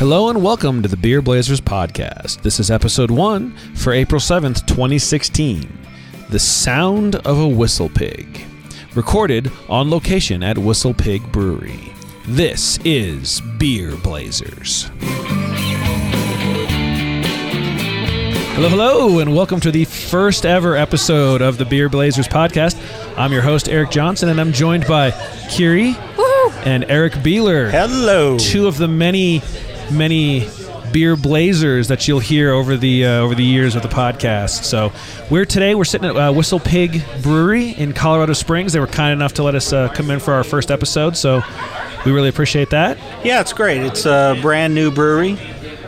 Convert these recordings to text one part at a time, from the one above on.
Hello and welcome to the Beer Blazers podcast. This is episode 1 for April 7th, 2016. The Sound of a Whistle Pig. Recorded on location at Whistle Pig Brewery. This is Beer Blazers. Hello, and welcome to the first ever episode of the Beer Blazers podcast. I'm your host, Eric Johnson, and I'm joined by Kiri and Eric Beeler. Hello. Two of the many Beer Blazers that you'll hear over the years of the podcast. So we're sitting at Whistle Pig Brewery in Colorado Springs. They were kind enough to let us come in for our first episode, so we really appreciate that. Yeah, it's great. It's a brand new brewery,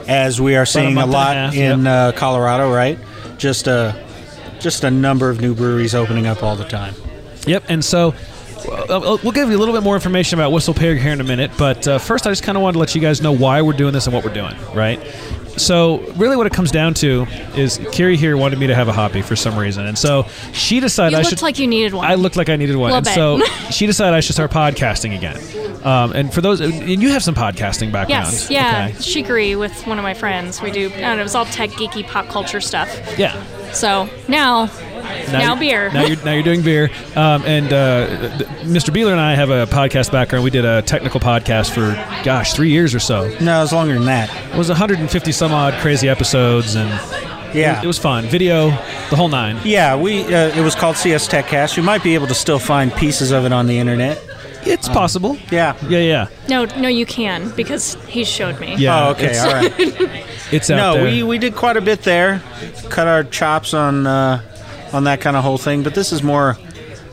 as we are seeing a lot in Colorado, right? Just a number of new breweries opening up all the time. Yep, and so we'll give you a little bit more information about Whistle Pig here in a minute, but first I just kind of wanted to let you guys know why we're doing this and what we're doing, right? So really what it comes down to is Kiri here wanted me to have a hobby for some reason, and so she decided you looked like you needed one. I looked like I needed one, and so she decided I should start podcasting again. And for those, and you have some podcasting background. Yes, yeah, okay. Chicory with one of my friends. We do, I don't know, it was all tech, geeky, pop culture stuff. Yeah. So now beer. Now you're doing beer. And Mr. Beeler and I have a podcast background. We did a technical podcast for 3 years or so. No, it's longer than that. It was 150 some odd crazy episodes, and it was fun. Video, the whole nine. Yeah, it was called CS TechCast. You might be able to still find pieces of it on the internet. It's possible. Yeah. No, you can, because he showed me. Yeah. Oh, okay, all right. It's out there. No, we did quite a bit there. Cut our chops on that kind of whole thing, but this is more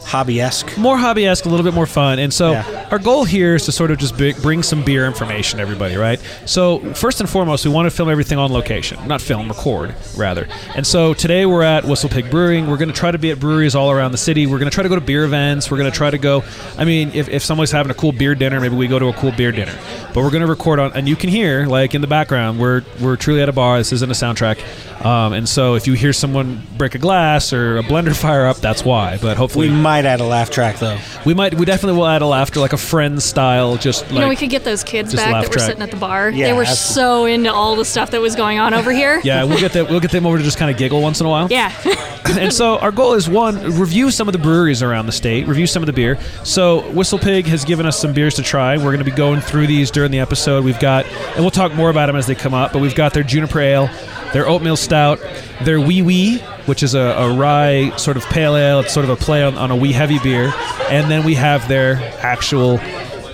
hobby-esque. More hobby-esque, a little bit more fun. And so our goal here is to sort of just bring some beer information to everybody, right? So first and foremost, we want to film everything on location. Not film, record, rather. And so today we're at Whistle Pig Brewing. We're going to try to be at breweries all around the city. We're going to try to go to beer events. We're going to try to go, if somebody's having a cool beer dinner, maybe we go to a cool beer dinner. But we're going to record on, and you can hear, like in the background, we're truly at a bar. This isn't a soundtrack. And so if you hear someone break a glass or a blender fire up, that's why. But hopefully... We might add a laugh track, though. We definitely will add a laughter, like a Friends style, just like... we could get those kids back that were sitting at the bar. Yeah, they were so into all the stuff that was going on over here. Yeah, we'll get them over to just kind of giggle once in a while. Yeah. And so our goal is, one, review some of the breweries around the state, review some of the beer. So Whistle Pig has given us some beers to try. We're going to be going through these during the episode. We've got, and we'll talk more about them as they come up, but we've got their Juniper Ale, their Oatmeal Stout, their Wee Wee, which is a rye sort of pale ale. It's sort of a play on a Wee Heavy beer. And then we have their actual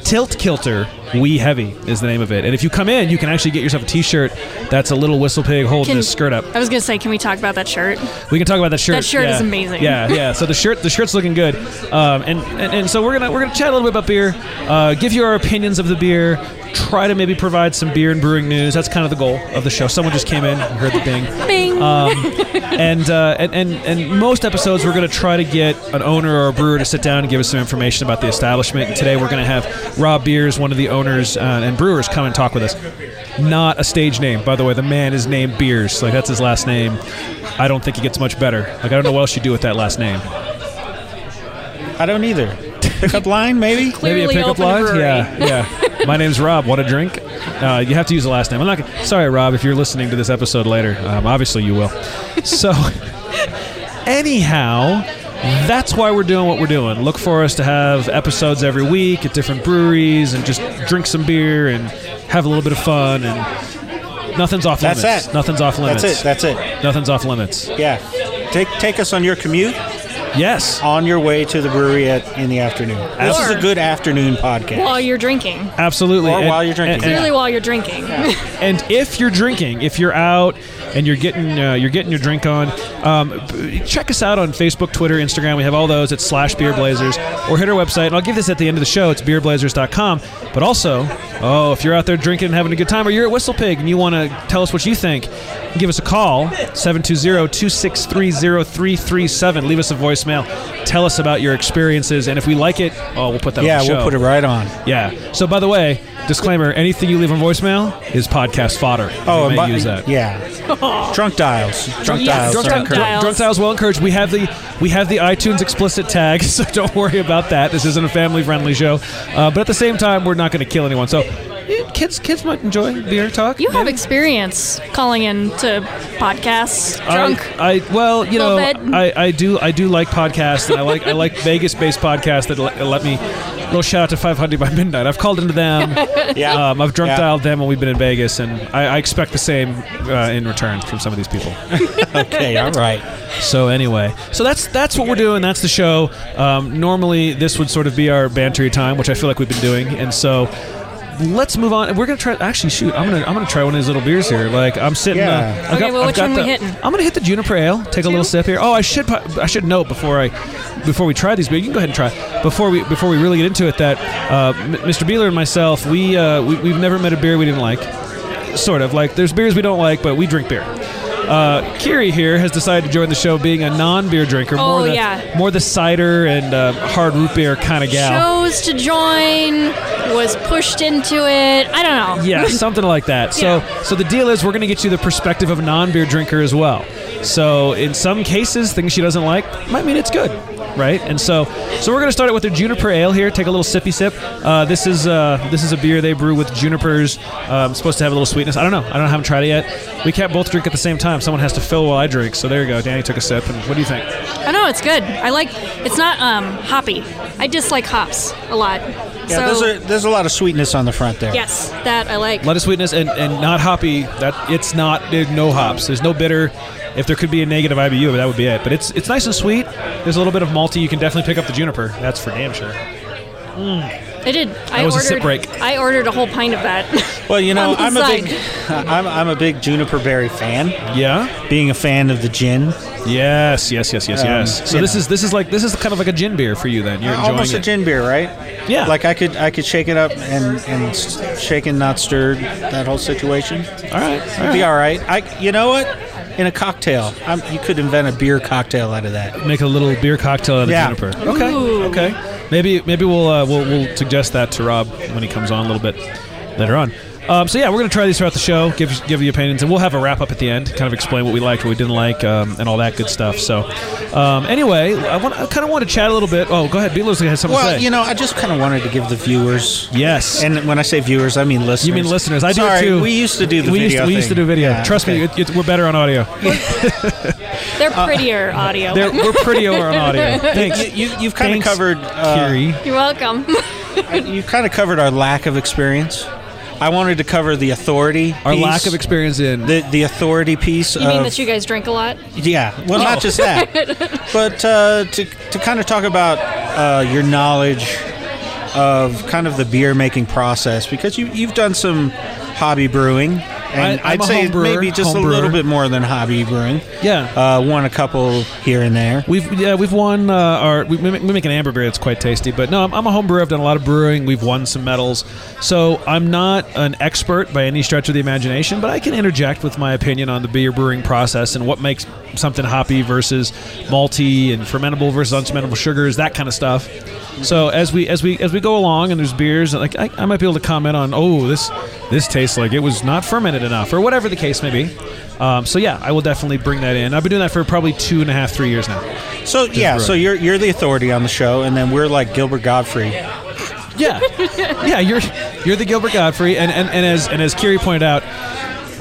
Tilt Kilter Wee Heavy is the name of it. And if you come in, you can actually get yourself a t-shirt that's a little Whistle Pig holding his skirt up. I was going to say, can we talk about that shirt? We can talk about that shirt. That shirt is amazing. Yeah. So the shirt's looking good. And so we're gonna chat a little bit about beer, give you our opinions of the beer, try to maybe provide some beer and brewing news. That's kind of the goal of the show. Someone just came in, heard the ding. Bing. And most episodes we're going to try to get an owner or a brewer to sit down and give us some information about the establishment. And today we're going to have Rob Beers, one of the owners and brewers, come and talk with us. Not a stage name, by the way. The man is named Beers. Like, that's his last name. I don't think he gets much better. Like, I don't know what else you do with that last name. I don't either. Pickup line, maybe? Clearly maybe a pickup line? Yeah. My name's Rob. Want a drink? You have to use the last name. Sorry, Rob, if you're listening to this episode later. Obviously you will. So, anyhow, that's why we're doing what we're doing. Look for us to have episodes every week at different breweries and just drink some beer and have a little bit of fun, and nothing's off limits. That's it. Nothing's off limits. That's it. Nothing's off limits. Yeah. Take us on your commute. Yes. On your way to the brewery in the afternoon. This is a good afternoon podcast. While you're drinking. Absolutely. Or while you're drinking. Clearly while you're drinking. And if you're drinking, if you're out and you're getting your drink on, check us out on Facebook, Twitter, Instagram. We have all those at /BeerBlazers, or hit our website. And I'll give this at the end of the show. It's beerblazers.com. But also, if you're out there drinking and having a good time, or you're at Whistle Pig and you want to tell us what you think, give us a call, 720-263-0337. Leave us a voicemail. Tell us about your experiences, and if we like it, we'll put that on the show. Yeah, we'll put it right on. Yeah. So, by the way, disclaimer, anything you leave on voicemail is podcast fodder. Oh, you may use that. Yeah. Drunk dials. Drunk dials well encouraged. We have the iTunes explicit tag, so don't worry about that. This isn't a family-friendly show. But at the same time, we're not going to kill anyone. So kids might enjoy beer talk. You have experience calling in to podcasts drunk. I do like podcasts, and I like Vegas-based podcasts that let me. Little shout out to 500 by Midnight. I've called into them. I've drunk dialed them when we've been in Vegas, and I expect the same in return from some of these people. Okay, all right. So anyway, that's what we're doing. That's the show. Normally, this would sort of be our bantery time, which I feel like we've been doing, and so. Let's move on. We're gonna try. Actually, shoot, I'm gonna try one of these little beers here. Like I'm sitting. Which one we hitting? I'm gonna hit the Juniper Ale. Take a little sip here. Oh, I should note before we try these beers. You can go ahead and try. Before we really get into it, that Mr. Beeler and myself, we've never met a beer we didn't like. Sort of like there's beers we don't like, but we drink beer. Kiri here has decided to join the show being a non-beer drinker, more the cider and hard root beer kind of gal. Chose to join, was pushed into it. I don't know. Yeah, something like that. So the deal is we're going to get you the perspective of a non-beer drinker as well. So in some cases, things she doesn't like might mean it's good, right? And so we're going to start it with their Juniper Ale here. Take a little sippy sip. This is a beer they brew with junipers. Supposed to have a little sweetness. I don't know. I haven't tried it yet. We can't both drink at the same time. Someone has to fill while I drink. So there you go. Danny took a sip. And what do you think? I know it's good. It's not hoppy. I dislike hops a lot. Yeah, there's a lot of sweetness on the front there. Yes, that I like. A lot of sweetness and not hoppy. There's no hops. There's no bitter. If there could be a negative IBU, that would be it. But it's nice and sweet. There's a little bit of malty. You can definitely pick up the juniper. That's for damn sure. I did. That was a sip break. I ordered a whole pint of that. Well, I'm a big juniper berry fan. Yeah. Being a fan of the gin. Yes. So this is kind of like a gin beer for you then. You're enjoying almost a gin beer, right? Yeah. Like I could shake it up and shaken, not stirred. That whole situation. All right. It'd be all right. You know what? In a cocktail, you could invent a beer cocktail out of that. Make a little beer cocktail out of juniper. Okay. Ooh. Okay. Maybe we'll suggest that to Rob when he comes on a little bit later on. So yeah, we're going to try these throughout the show, give you opinions, and we'll have a wrap-up at the end, kind of explain what we liked, what we didn't like, and all that good stuff. So anyway, I kind of want to chat a little bit. Oh, go ahead. Beatles has something to say. Well, I just kind of wanted to give the viewers... Yes. And when I say viewers, I mean listeners. You mean listeners. I do Sorry, too. We used to do the video We used to do video. Yeah, Trust me, we're better on audio. They're prettier audio. We're prettier on audio. Thanks. You've kind of covered... Kiri. You're welcome. You kind of covered our lack of experience. I wanted to cover the authority Our piece, lack of experience in... the authority piece. You mean that you guys drink a lot? Yeah. Well, not just that. But to kind of talk about your knowledge of kind of the beer making process, because you've done some hobby brewing. And I'd say maybe just a little bit more than hobby brewing. Yeah. Won a couple here and there. We've won we make an amber beer that's quite tasty. But no, I'm a home brewer. I've done a lot of brewing. We've won some medals. So I'm not an expert by any stretch of the imagination, but I can interject with my opinion on the beer brewing process and what makes something hoppy versus malty and fermentable versus unfermentable sugars, that kind of stuff. So as we go along and there's beers, like I might be able to comment on, this tastes like it was not fermented enough, or whatever the case may be. So yeah, I will definitely bring that in. I've been doing that for probably 2.5, 3 years now. So yeah, so you're the authority on the show, and then we're like Gilbert Gottfried. Yeah, you're the Gilbert Gottfried, and as Kiri pointed out,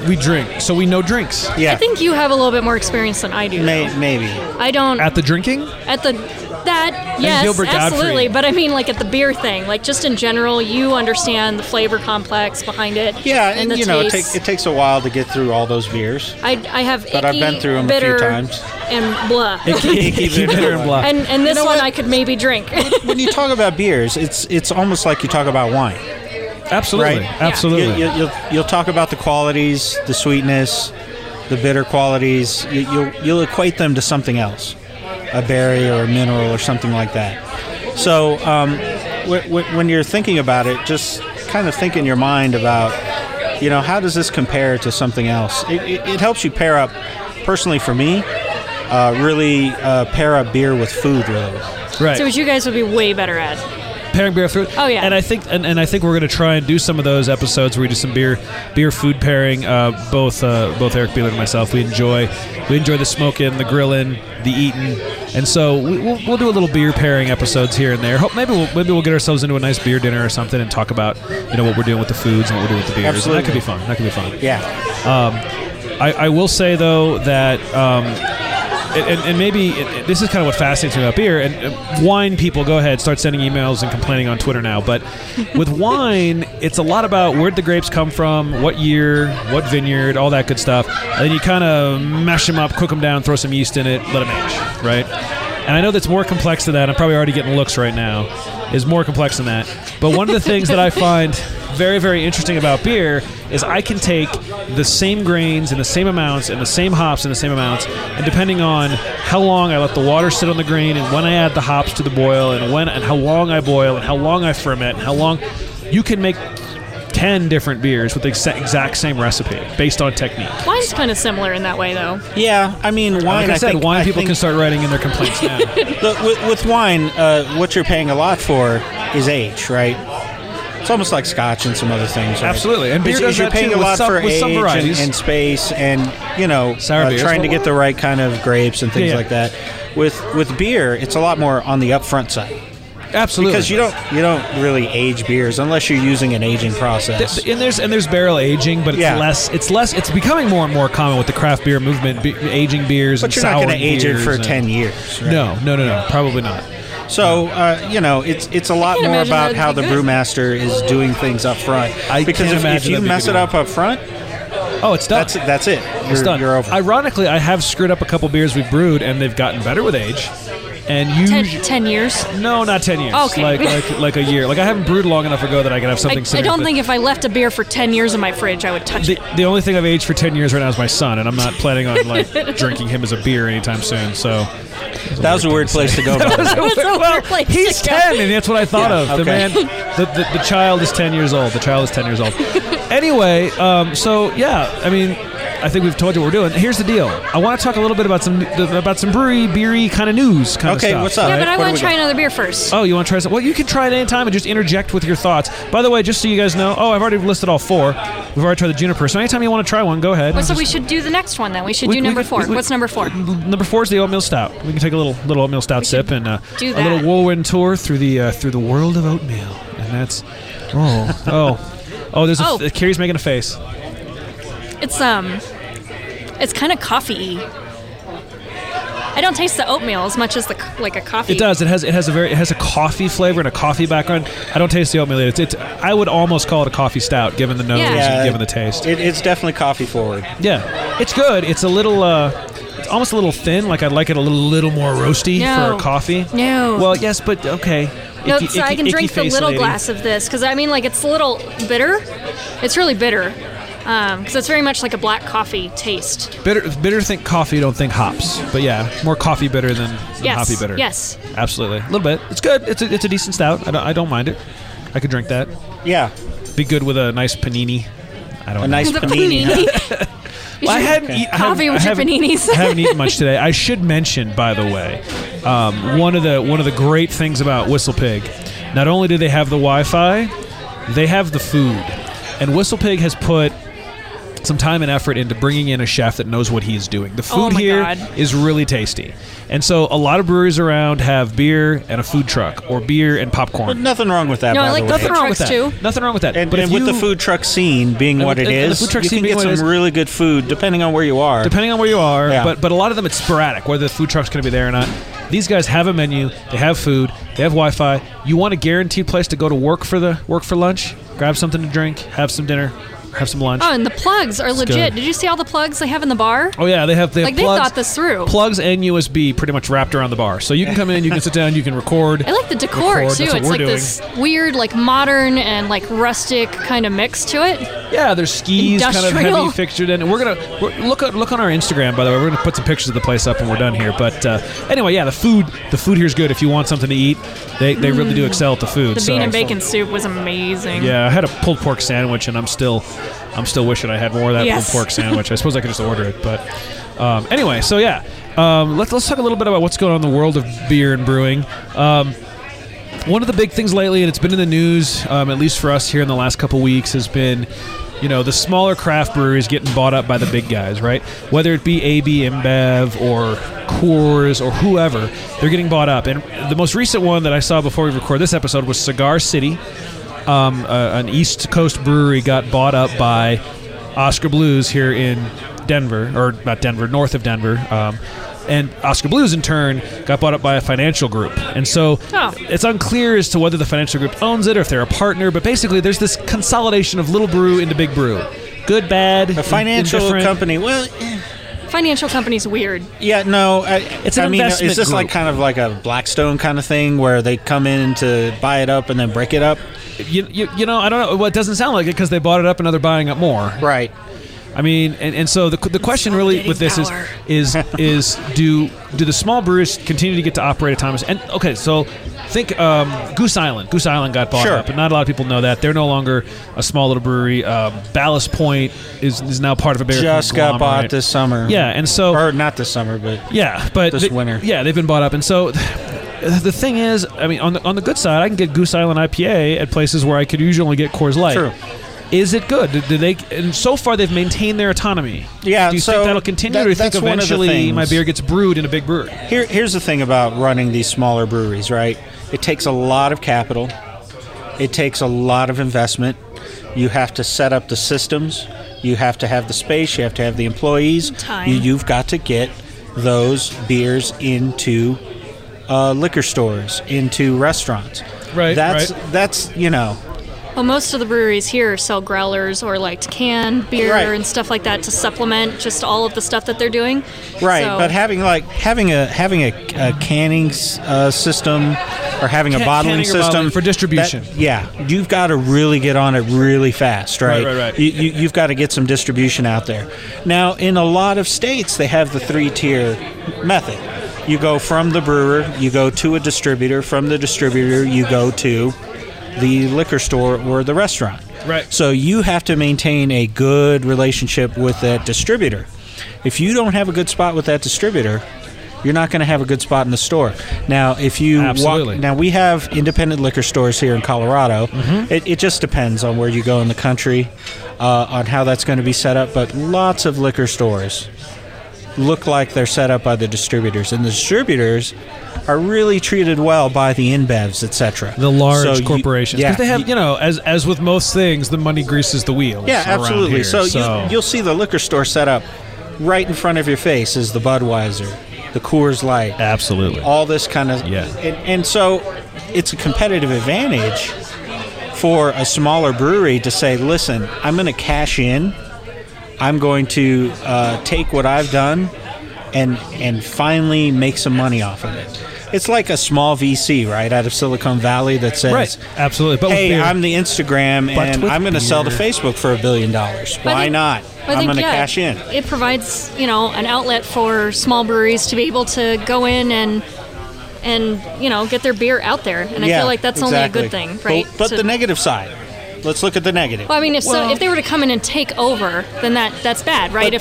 we drink, so we know drinks. Yeah, I think you have a little bit more experience than I do. Maybe I don't at the drinking. Yes, Gilbert absolutely. Gottfried. But I mean, like at the beer thing, like just in general, you understand the flavor complex behind it. Yeah, and the taste. it takes a while to get through all those beers. I have but I've been through them bitter, a few times. And blah. Icky, bitter, and blah. And this one I could maybe drink. When you talk about beers, it's almost like you talk about wine. Absolutely, right? Absolutely. You'll talk about the qualities, the sweetness, the bitter qualities. You'll equate them to something else. A berry or a mineral or something like that. So when you're thinking about it, just kind of think in your mind about, how does this compare to something else? It helps you pair up, personally for me, really pair up beer with food, really. Right. So which you guys would be way better at. pairing beer fruit. Oh, yeah. And I think and I think we're going to try and do some of those episodes where we do some beer food pairing. Both Eric Beeler and myself, we enjoy the smoking, the grilling, the eating, and so we'll do a little beer pairing episodes here and there. Maybe we'll get ourselves into a nice beer dinner or something and talk about what we're doing with the foods and what we're doing with the beers. Absolutely. And that could be fun. Yeah. I will say though that. And maybe this is kind of what fascinates me about beer. And wine people, go ahead, start sending emails and complaining on Twitter now. But with wine, it's a lot about where'd the grapes come from, what year, what vineyard, all that good stuff. And then you kind of mash them up, cook them down, throw some yeast in it, let them age, right? And I know that's more complex than that. I'm probably already getting looks right now. Is more complex than that. But one of the things that I find very, very interesting about beer is I can take the same grains in the same amounts and the same hops in the same amounts, and depending on how long I let the water sit on the grain and when I add the hops to the boil and how long I boil and how long I ferment and how long, you can make 10 different beers with the exact same recipe based on technique. Wine's kind of similar in that way, though. Yeah, I mean, wine. Like I said, wine people can start writing in their complaints now. With wine, what you're paying a lot for is age, right? It's almost like Scotch and some other things. Right? Absolutely, and beer does you're that paying too, a lot for age some varieties and space, and Sour beers. trying to get the right kind of grapes and things Yeah. like that. With beer, it's a lot more on the upfront side. Absolutely, Because you don't really age beers unless you're using an aging process. And there's barrel aging, but it's less. It's becoming more and more common with the craft beer movement, aging beers. But and you're not going to age it for 10 years. Right? No, probably not. So it's a lot can't more imagine about that'd how be the good. brewmaster is doing things up front. Because can't if imagine you that'd be mess good it up either. up front, Oh, it's done. that's it. It's done. You're over. Ironically, I have screwed up a couple beers we've brewed, and they've gotten better with age. And usually, 10 years? no, not 10 years. Okay. like a year. Like I haven't brewed long enough ago that I can have something. I don't think if I left a beer for 10 years in my fridge, I would touch it. The only thing I've aged for 10 years right now is my son, and I'm not planning on drinking him as a beer anytime soon. So That was a weird place to go. By the way. That's a weird place to he's go. 10, and that's what I thought of. The okay. man, the child is 10 years old. The child is 10 years old. Anyway, so yeah, I mean, I think we've told you what we're doing. Here's the deal. I want to talk a little bit about some beery kind of news kind of stuff. Okay, what's up? Yeah, but I What want do to try we got? another beer first. Oh, you want to try some? Well, you can try it anytime and just interject with your thoughts. By the way, just so you guys know, I've already listed all 4. We've already tried the juniper. So anytime you want to try one, go ahead. So we should do the next one then. We should do number 4. What's number 4? Number 4 is the oatmeal stout. We can take a little oatmeal stout sip and do a that. little whirlwind tour through the world of oatmeal. And that's there's Carrie's making a face. It's kind of coffee-y. I don't taste the oatmeal as much as like a coffee. It does. It has a coffee flavor and a coffee background. I don't taste the oatmeal. It's I would almost call it a coffee stout given the nose and given the taste. It's definitely coffee forward. Yeah, it's good. It's a little, it's almost a little thin. Like I'd like it a little more roasty for a coffee. No. Well, yes, but okay. No, Icky- so I can icky drink the face little lady. glass of this because I mean, like it's a little bitter. It's really bitter because it's very much like a black coffee taste. Bitter. Think coffee. Don't think hops. But yeah, more coffee bitter than hoppy bitter. Yes. Absolutely. A little bit. It's good. It's a decent stout. I don't mind it. I could drink that. Yeah, Be good with a nice panini. I don't a know. nice The panini. panini. Well, I hadn't eaten Coffee with your paninis. I haven't eaten much today. I should mention, by the way, one of the great things about Whistle Pig. Not only do they have the Wi-Fi, they have the food, and Whistle Pig has put some time and effort into bringing in a chef that knows what he's doing. The food my here God. is really tasty, and so a lot of breweries around have beer and a food truck, or beer and popcorn. But nothing wrong with that. No, by I like the the way. Nothing wrong with that. trucks, too. Nothing wrong with that. And, but and if with the you- food truck scene being what it and the is, food truck you scene can being get what it some is- really good food depending on where you are. Depending on where you are, Yeah. but a lot of them it's sporadic, whether the food truck's going to be there or not. These guys have a menu, they have food, they have Wi-Fi. You want a guaranteed place to go to work for lunch, grab something to drink, have some dinner, have some lunch. Oh, and the plugs are legit. good. Did you see all the plugs they have in the bar? Oh yeah, they have Like they plugs, thought this through. plugs and USB pretty much wrapped around the bar. So you can come in, you can sit down, you can record. I like the decor Record, too. that's what It's we're like doing. this weird, like modern and like rustic kind of mix to it. Yeah, there's skis kind of Industrial. heavy fixtured in. And we're look on our Instagram, by the way. We're gonna put some pictures of the place up when we're done here. But anyway, yeah, the food here is good. If you want something to eat, they really do excel at the food. The so, bean and bacon soup was amazing. Yeah, I had a pulled pork sandwich, and I'm still wishing I had more of that Yes. pulled pork sandwich. I suppose I could just order it, but anyway. So yeah, let's talk a little bit about what's going on in the world of beer and brewing. One of the big things lately, and it's been in the news, at least for us here in the last couple weeks, has been, the smaller craft breweries getting bought up by the big guys, right? Whether it be AB InBev or Coors or whoever, they're getting bought up. And the most recent one that I saw before we record this episode was Cigar City. An East Coast brewery got bought up by Oscar Blues here in Denver, or not Denver, north of Denver. And Oscar Blues, in turn, got bought up by a financial group. And so it's unclear as to whether the financial group owns it or if they're a partner, but basically there's this consolidation of little brew into big brew. Good, bad, a financial company. Well, financial company's weird. Yeah, no. It's an investment is this group. like kind of like a Blackstone kind of thing where they come in to buy it up and then break it up? I don't know. Well, it doesn't sound like it because they bought it up and now they're buying up more. Right. I mean, and so the question really with this is do the small breweries continue to get to operate at times? And okay, so think Goose Island. Goose Island got bought up, but not a lot of people know that they're no longer a small little brewery. Ballast Point is now part of a bigger just got bought this summer. Yeah, and so or not this summer, but this winter. Yeah, they've been bought up, and so. The thing is, I mean, on the good side, I can get Goose Island IPA at places where I could usually only get Coors Light. True. Is it good? Do they? And so far, they've maintained their autonomy. Yeah. Do you think that'll continue, or do you think eventually my beer gets brewed in a big brewery? Here's the thing about running these smaller breweries, right? It takes a lot of capital. It takes a lot of investment. You have to set up the systems. You have to have the space. You have to have the employees. Time. You've got to get those beers into liquor stores, into restaurants. Right. That's Well, most of the breweries here sell growlers or like can beer and stuff like that to supplement just all of the stuff that they're doing. Right, so, but having a canning system or having a bottling system for distribution. You've got to really get on it really fast, right? Right. You've got to get some distribution out there. Now, in a lot of states, they have the 3-tier method. You go from the brewer, you go to a distributor. From the distributor, you go to the liquor store or the restaurant. Right. So you have to maintain a good relationship with that distributor. If you don't have a good spot with that distributor, you're not going to have a good spot in the store. Now, if you now we have independent liquor stores here in Colorado. Mm-hmm. It just depends on where you go in the country, on how that's going to be set up. But lots of liquor stores look like they're set up by the distributors, and the distributors are really treated well by the InBevs, etc. The large corporations. Because they have, as with most things, the money greases the wheels. Yeah, absolutely. Here, so you'll see the liquor store set up right in front of your face is the Budweiser, the Coors Light. Absolutely. All this kind of... Yeah. And so it's a competitive advantage for a smaller brewery to say, listen, I'm going to cash in. I'm going to take what I've done and finally make some money off of it. It's like a small VC, right, out of Silicon Valley that says, absolutely. But hey, I'm the Instagram, and I'm going to sell to Facebook for $1 billion. Why not? I'm going to cash in. It provides, an outlet for small breweries to be able to go in and get their beer out there. And I feel like that's only a good thing, right? But the negative side. Let's look at the negative. Well, I mean, if they were to come in and take over, then that's bad, right?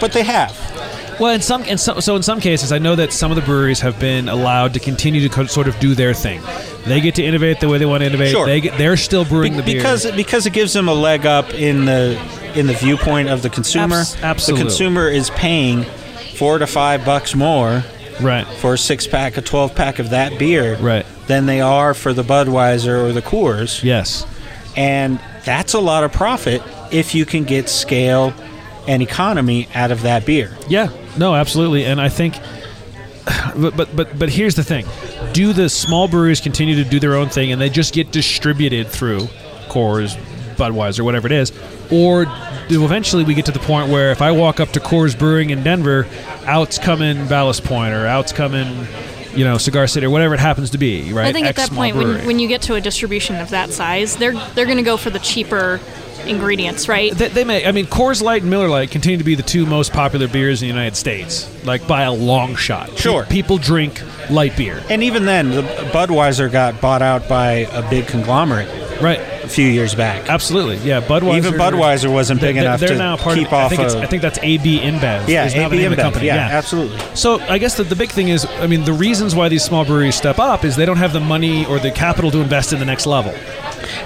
But they have. Well, in some cases, I know that some of the breweries have been allowed to continue to sort of do their thing. They get to innovate the way they want to innovate. Sure. They're still brewing the beer because it gives them a leg up in the viewpoint of the consumer. Absolutely. The consumer is paying $4 to $5 more, right, for a 6-pack, a 12-pack of that beer, right, than they are for the Budweiser or the Coors. Yes. And that's a lot of profit if you can get scale and economy out of that beer. Yeah, no, absolutely. And I think, but here's the thing: do the small breweries continue to do their own thing and they just get distributed through Coors, Budweiser, whatever it is, or do eventually we get to the point where if I walk up to Coors Brewing in Denver, out's coming Ballast Point or out's coming, Cigar City or whatever it happens to be, right? I think at that point, when you get to a distribution of that size, they're going to go for the cheaper ingredients, right? They may. I mean, Coors Light and Miller Lite continue to be the two most popular beers in the United States, like by a long shot. Sure. People drink light beer. And even then, the Budweiser got bought out by a big conglomerate. right a few years back. Absolutely, yeah. Budweiser. Even Budweiser wasn't big enough they're to now part keep of, off. I think that's AB InBev. Yeah, is now AB the name of the InBev. company. Yeah, absolutely. So I guess the big thing is, I mean, the reasons why these small breweries step up is they don't have the money or the capital to invest in the next level.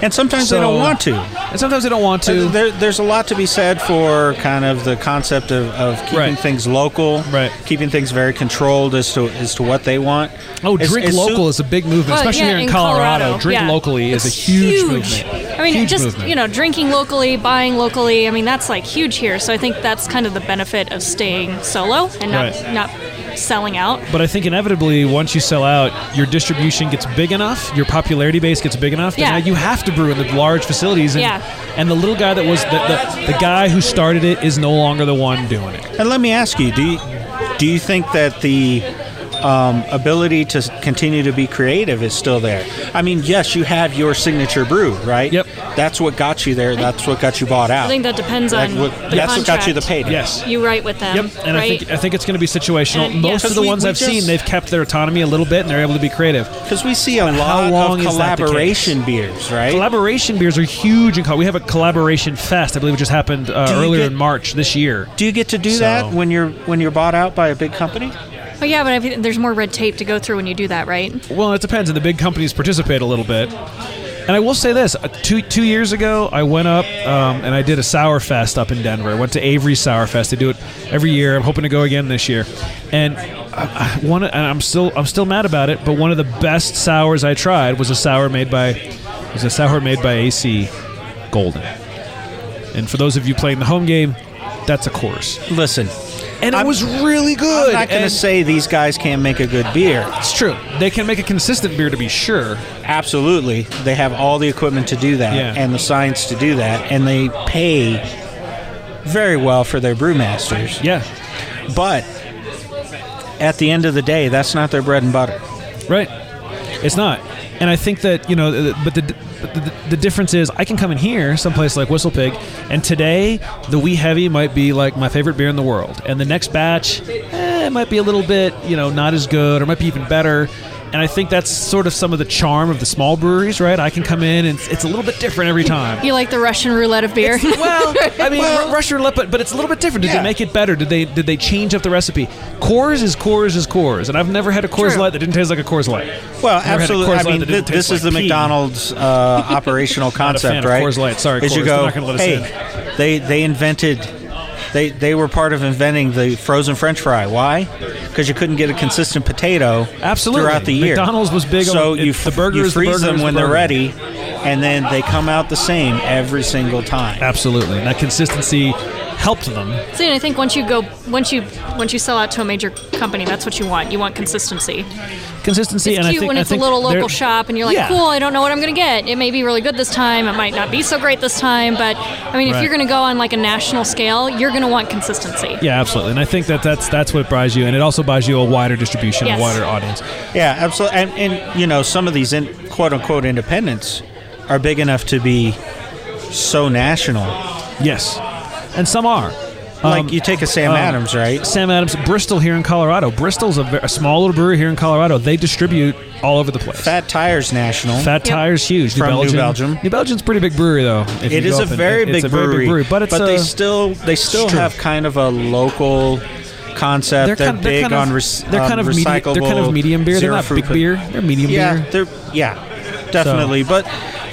And sometimes they don't want to. And sometimes they don't want to. There's a lot to be said for kind of the concept of keeping things local, keeping things very controlled as to what they want. Oh, drink local is a big movement, especially here in Colorado. Drink locally is a huge movement. I mean, drinking locally, buying locally. I mean, that's like huge here. So I think that's kind of the benefit of staying solo and not selling out. But I think inevitably, once you sell out, your distribution gets big enough, your popularity base gets big enough, that now you have to brew in the large facilities. And the little guy that was the guy who started it is no longer the one doing it. And let me ask you, do you think that the ability to continue to be creative is still there? I mean, yes, you have your signature brew, right? Yep. That's what got you there. That's what got you bought out. I think that depends on the That's contract. what got you the payday. Yes. You write with them. Yep. And right? I think it's going to be situational. And, most of the ones I've seen, they've kept their autonomy a little bit and they're able to be creative. Because we see a lot of collaboration beers, right? Collaboration beers are huge. We have a collaboration fest. I believe it just happened earlier in March this year. Do you get to do that when you're bought out by a big company? Oh yeah, but I think there's more red tape to go through when you do that, right? Well, it depends, and the big companies participate a little bit. And I will say this: 2 years ago, I went up and I did a Sour Fest up in Denver. I went to Avery's Sour Fest. They do it every year. I'm hoping to go again this year. And I'm still mad about it. But one of the best sours I tried was a sour made by AC Golden. And for those of you playing the home game, that's a Coors. Listen. And it was really good. I'm not going to say these guys can't make a good beer. It's true. They can make a consistent beer, to be sure. Absolutely. They have all the equipment to do that and the science to do that, and they pay very well for their brewmasters. Yeah. But at the end of the day, that's not their bread and butter. Right. It's not. And I think that, but the difference is I can come in here, someplace like Whistle Pig, and today the Wee Heavy might be like my favorite beer in the world. And the next batch, it might be a little bit, not as good, or might be even better. And I think that's sort of some of the charm of the small breweries, right? I can come in and it's a little bit different every time. You like the Russian roulette of beer? Russian roulette, but it's a little bit different. Did they make it better? Did they change up the recipe? Coors is Coors, and I've never had a Coors Light that didn't taste like a Coors Light. Well, absolutely. I mean, this is the McDonald's operational concept, right? Coors Light. Sorry, As Coors. You go, they're not going to let us in. They invented. They were part of inventing the frozen French fry. Why? Because you couldn't get a consistent potato throughout the year. McDonald's was big so on you freeze them when they're ready, and then they come out the same every single time. Absolutely, and that consistency helped them. See, and I think once you sell out to a major company, that's what you want. You want consistency. Consistency, it's and cute I think when it's a little local shop, and you're like, cool. I don't know what I'm going to get. It may be really good this time. It might not be so great this time. But I mean, if you're going to go on like a national scale, you're going to want consistency. Yeah, absolutely. And I think that's what buys you, and it also buys you a wider distribution, a wider audience. Yeah, absolutely. And some of these quote unquote independents are big enough to be so national. Yes, and some are. Like you take a Sam Adams, right? Sam Adams, Bristol here in Colorado. Bristol's a small little brewery here in Colorado. They distribute all over the place. Fat Tire's national. Fat Tire's huge. From New Belgium. New Belgium's a pretty big brewery, though. It is a very big brewery, but they still have kind of a local concept. They're big on recyclable. They're kind of medium beer. They're not big beer. They're medium beer. Definitely. So.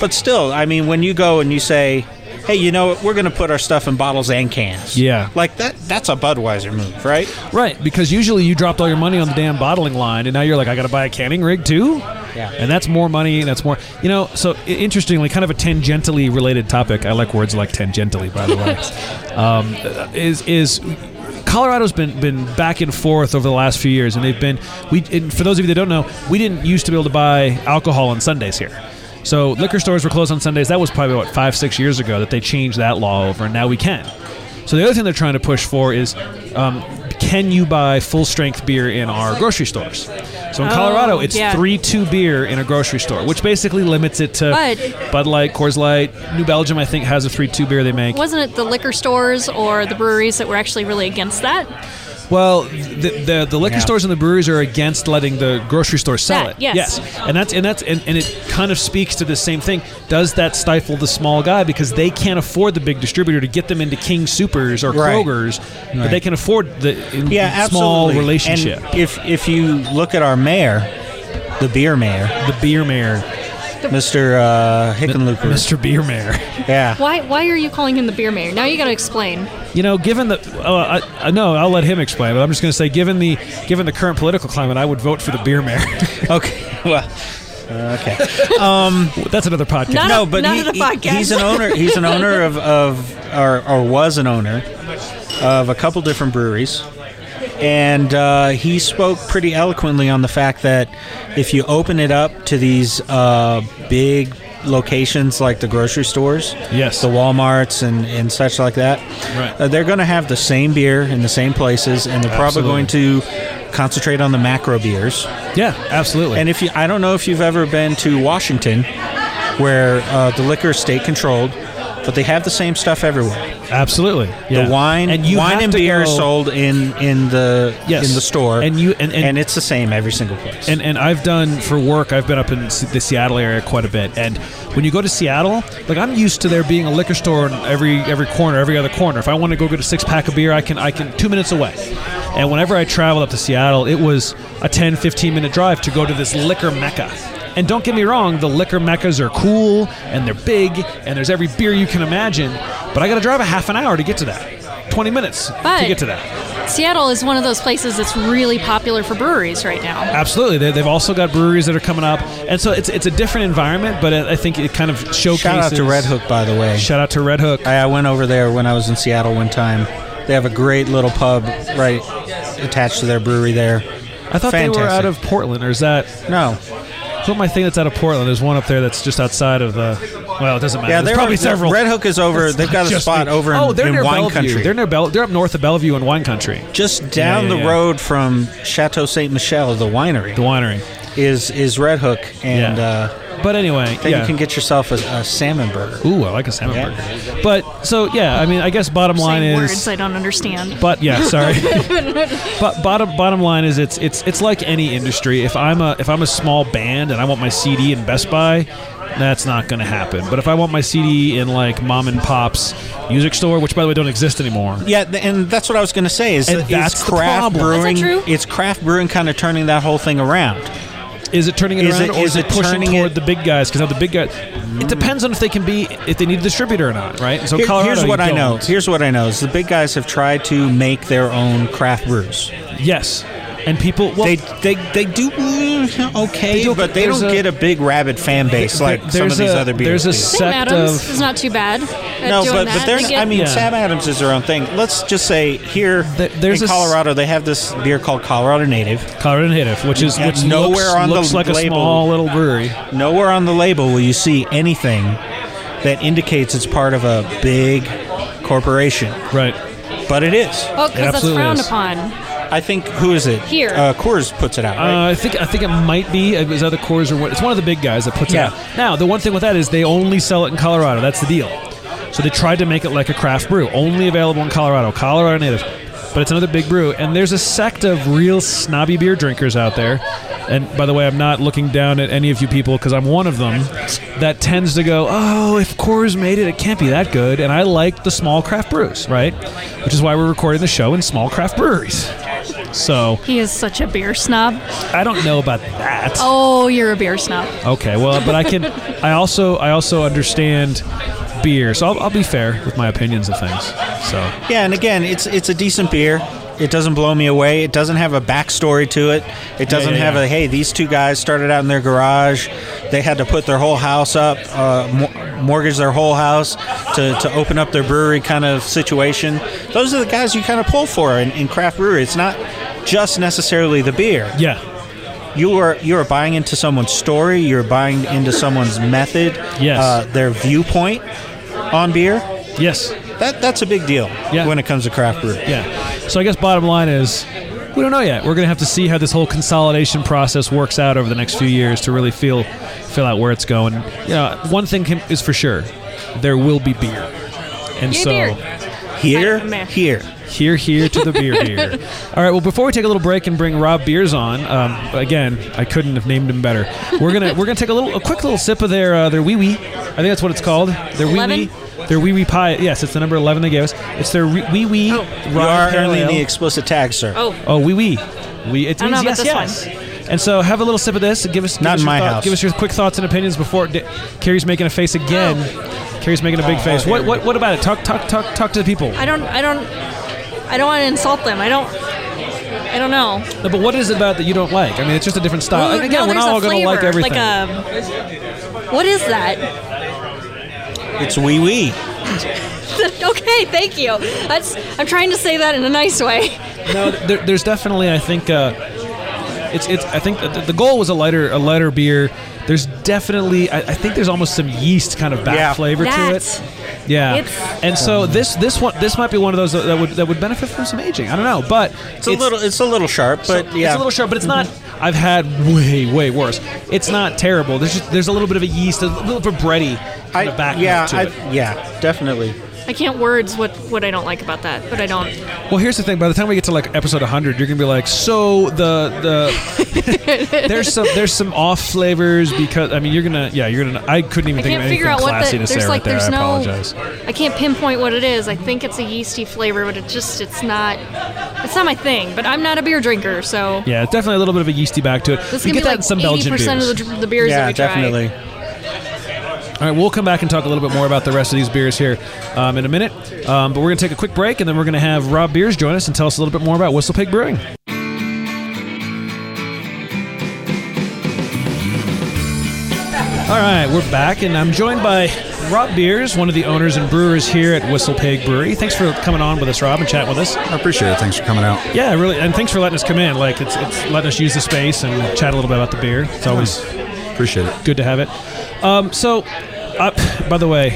But still, I mean, when you go and you say, hey, we're going to put our stuff in bottles and cans. Yeah. Like that's a Budweiser move, right? Right, because usually you dropped all your money on the damn bottling line, and now you're like, I got to buy a canning rig too? Yeah. And that's more money, and that's more... so interestingly, kind of a tangentially related topic, I like words like tangentially, by the way, is Colorado's been back and forth over the last few years, and they've been... for those of you that don't know, we didn't used to be able to buy alcohol on Sundays here. So liquor stores were closed on Sundays. That was probably, 5-6 years ago that they changed that law over, and now we can. So the other thing they're trying to push for is, can you buy full-strength beer in our grocery stores? So in Colorado, it's 3-2 beer in a grocery store, which basically limits it to Bud Light, Coors Light. New Belgium, I think, has a 3-2 beer they make. Wasn't it the liquor stores or the breweries that were actually really against that? Well, the liquor stores and the breweries are against letting the grocery stores sell it. Yes. And it kind of speaks to the same thing. Does that stifle the small guy because they can't afford the big distributor to get them into King Supers or Kroger's, but they can afford the small relationship. And if you look at our mayor, the beer mayor, Mr. Hickenlooper. Mr. Beer Mayor. Yeah. Why are you calling him the beer mayor? Now you got to explain. Given the no, I'll let him explain. But I'm just going to say, given the current political climate, I would vote for the beer mayor. Okay. Well. Okay. That's another podcast. But he's an owner. He's an owner or was an owner of a couple different breweries. And he spoke pretty eloquently on the fact that if you open it up to these big locations like the grocery stores, the Walmarts and such like that, they're going to have the same beer in the same places, and they're probably going to concentrate on the macro beers. Yeah, absolutely. And I don't know if you've ever been to Washington, where the liquor is state controlled, but they have the same stuff everywhere. Absolutely, yeah. The wine and beer is sold in the store, and it's the same every single place. And I've done for work. I've been up in the Seattle area quite a bit, and when you go to Seattle, like I'm used to there being a liquor store in every corner, every other corner. If I want to go get a 6-pack of beer, I can 2 minutes away. And whenever I traveled up to Seattle, it was a 10-15 minute drive to go to this liquor mecca. And don't get me wrong, the liquor meccas are cool, and they're big, and there's every beer you can imagine, but I got to drive a half an hour to get to that. 20 minutes to get to that. Seattle is one of those places that's really popular for breweries right now. Absolutely. They've also got breweries that are coming up, and so it's a different environment, but I think it kind of showcases... Shout out to Red Hook, by the way. Shout out to Red Hook. I went over there when I was in Seattle one time. They have a great little pub right attached to their brewery there. I thought they were out of Portland, or is that... No. What my thing that's out of Portland? There's one up there that's just outside of the... Well, it doesn't matter. Yeah, there's probably several. Red Hook is over... They've got a spot over in wine Bellevue. country. They're up north of Bellevue in wine country. Just down the road from Chateau Ste. Michelle, the winery. The winery. Is Red Hook. And... But anyway, then you can get yourself a salmon burger. Ooh, I like a salmon burger. But so I mean, I guess bottom line is words I don't understand. But sorry. But bottom line is it's like any industry. If I'm a small band and I want my CD in Best Buy, that's not going to happen. But if I want my CD in like mom and pop's music store, which by the way don't exist anymore. Yeah, and that's what I was going to say. That's craft brewing. Is that true? It's craft brewing kind of turning that whole thing around. Is it turning it around, or is it pushing toward the big guys? Because now the big guys, it depends on if they need a distributor or not, right? And so Colorado, here's what I know. Here's what I know is the big guys have tried to make their own craft brews. Yes. And people, they do okay, but they don't get a big rabid fan base like some of these other beers. There's a Sam Adams is not too bad. But there's. I mean, Sam Adams is their own thing. Let's just say here in Colorado, they have this beer called Colorado Native. Colorado Native, which nowhere on looks the like label, a small little brewery. Nowhere on the label will you see anything that indicates it's part of a big corporation. Right. But it is. Oh, because that's frowned upon. I think, who is it? Here. Coors puts it out, right? I think it might be. Is that the Coors or what? It's one of the big guys that puts it out. Now, the one thing with that is they only sell it in Colorado. That's the deal. So they tried to make it like a craft brew. Only available in Colorado. Colorado Native. But it's another big brew. And there's a sect of real snobby beer drinkers out there. And by the way, I'm not looking down at any of you people because I'm one of them that tends to go, oh, if Coors made it, it can't be that good. And I like the small craft brews, right? Which is why we're recording the show in small craft breweries. So he is such a beer snob. I don't know about that. Oh, you're a beer snob. Okay, well, but I also understand beer, so I'll be fair with my opinions of things. So yeah, and again, it's a decent beer. It doesn't blow me away. It doesn't have a backstory to it. It doesn't have a, hey, these two guys started out in their garage. They had to put their whole house up, mortgage their whole house to open up their brewery kind of situation. Those are the guys you kind of pull for in craft brewery. It's not just necessarily the beer. Yeah. You are buying into someone's story. You're buying into someone's method. Yes. Their viewpoint on beer. Yes. That's a big deal when it comes to craft brew. Yeah. So I guess bottom line is we don't know yet. We're going to have to see how this whole consolidation process works out over the next few years to really feel out where it's going. One thing is for sure. There will be beer. And beer. Here. Here to the beer. All right. Well, before we take a little break and bring Rob Beers on, again, I couldn't have named him better. We're gonna take a quick little sip of their wee wee. I think that's what it's called. Their wee wee. Their wee wee pie. Yes, it's the number 11 they gave us. It's their wee wee. You are earning the explicit tag, sir. Oh, wee wee. It means yes. And so have a little sip of this. Give us Give us your quick thoughts and opinions before Carrie's making a face again. Carrie's making a big face. What about it? Talk to the people. I don't want to insult them. I don't know. No, but what is it about that you don't like? I mean, it's just a different style. Well, again, we're not all going to like everything. What is that? It's wee wee. Okay, thank you. I'm trying to say that in a nice way. No, there's definitely. I think I think the goal was a lighter beer. There's definitely. I think there's almost some yeast kind of back flavor to it. Yeah, and so this might be one of those that would benefit from some aging. I don't know, but it's a little sharp, but it's a little sharp, but it's not. I've had way worse. It's not terrible. There's a little bit of a yeast, a little bit of bready kind of back to it. Yeah, definitely. I can't words what I don't like about that, but I don't. Well, here's the thing. By the time we get to like episode 100, you're gonna be like, so there's some off flavors because I mean you're gonna. I couldn't even think of anything classy to say right there. I apologize. I can't pinpoint what it is. I think it's a yeasty flavor, but it's not my thing. But I'm not a beer drinker, so yeah, it's definitely a little bit of a yeasty back to it. This is gonna be like 80% of the beers that we try. Yeah, definitely. All right, we'll come back and talk a little bit more about the rest of these beers here in a minute. But we're going to take a quick break, and then we're going to have Rob Beers join us and tell us a little bit more about Whistle Pig Brewing. All right, we're back, and I'm joined by Rob Beers, one of the owners and brewers here at Whistle Pig Brewery. Thanks for coming on with us, Rob, and chatting with us. I appreciate it. Thanks for coming out. Yeah, really, and thanks for letting us come in. Like, it's letting us use the space and chat a little bit about the beer. It's always appreciate it. Good to have it. By the way,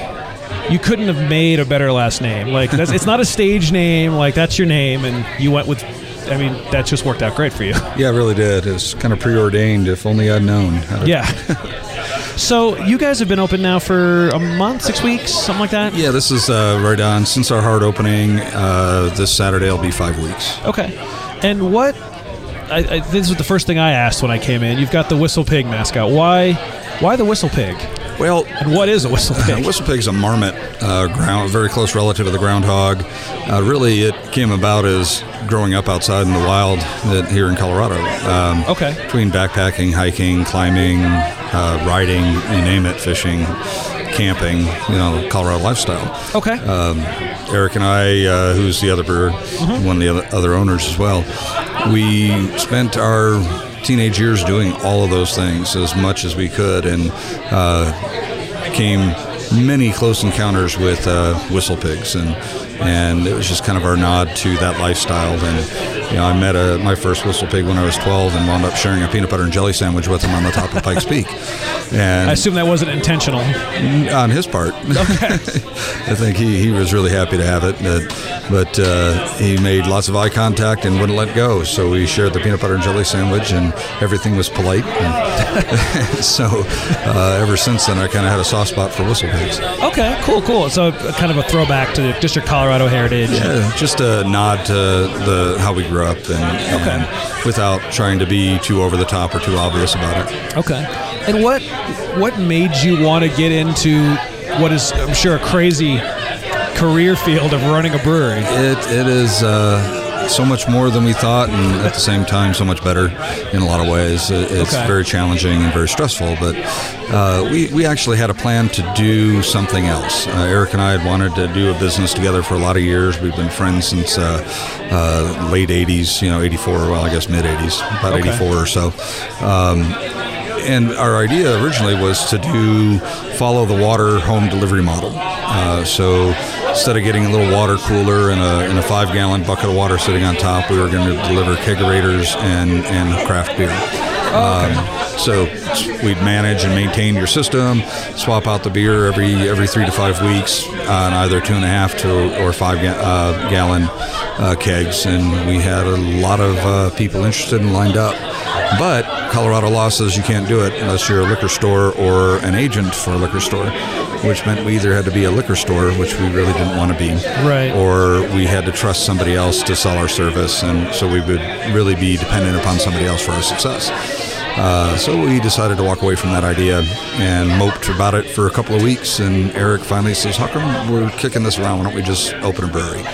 you couldn't have made a better last name. Like, it's not a stage name. Like, that's your name, and you went with. I mean, that just worked out great for you. Yeah, it really did. It's kind of preordained. If only I'd known. Yeah. So you guys have been open now for a month, 6 weeks, something like that? Yeah, this is right on. Since our hard opening, this Saturday will be 5 weeks. Okay. And what? This was the first thing I asked when I came in. You've got the Whistle Pig mascot. Why the Whistle Pig? Well, and what is a whistle pig? Whistle pig's a marmot, very close relative of the groundhog. Really, it came about as growing up outside in the wild here in Colorado. Between backpacking, hiking, climbing, riding, you name it, fishing, camping, Colorado lifestyle. Okay. Eric and I, who's the other brewer, one of the other owners as well, we spent our teenage years doing all of those things as much as we could, and came many close encounters with whistle pigs, and it was just kind of our nod to that lifestyle. And I met my first whistle pig when I was 12 and wound up sharing a peanut butter and jelly sandwich with him on the top of Pikes Peak. And I assume that wasn't intentional on his part. Okay. I think he was really happy to have it, but he made lots of eye contact and wouldn't let go. So we shared the peanut butter and jelly sandwich, and everything was polite. And so ever since then, I kind of had a soft spot for whistle pigs. Okay, cool. So kind of a throwback to just your Colorado heritage. Yeah, just a nod to how we grew up, and without trying to be too over the top or too obvious about it. Okay. And what made you want to get into what is, I'm sure, a crazy career field of running a brewery? It is so much more than we thought, and at the same time so much better in a lot of ways. It's very challenging and very stressful, but we actually had a plan to do something else. Eric and I had wanted to do a business together for a lot of years. We've been friends since late 80s, 84, well, I guess mid-80s, about 84 or so. And our idea originally was to follow the water home delivery model. So instead of getting a little water cooler and a 5-gallon bucket of water sitting on top, we were going to deliver kegerators and craft beer. So we'd manage and maintain your system, swap out the beer every 3 to 5 weeks on either 2.5 or 5 gallon kegs, and we had a lot of people interested and lined up. But Colorado law says you can't do it unless you're a liquor store or an agent for a liquor store, which meant we either had to be a liquor store, which we really didn't want to be, right, or we had to trust somebody else to sell our service, and so we would really be dependent upon somebody else for our success. So we decided to walk away from that idea and moped about it for a couple of weeks, and Eric finally says, how come we're kicking this around? Why don't we just open a brewery?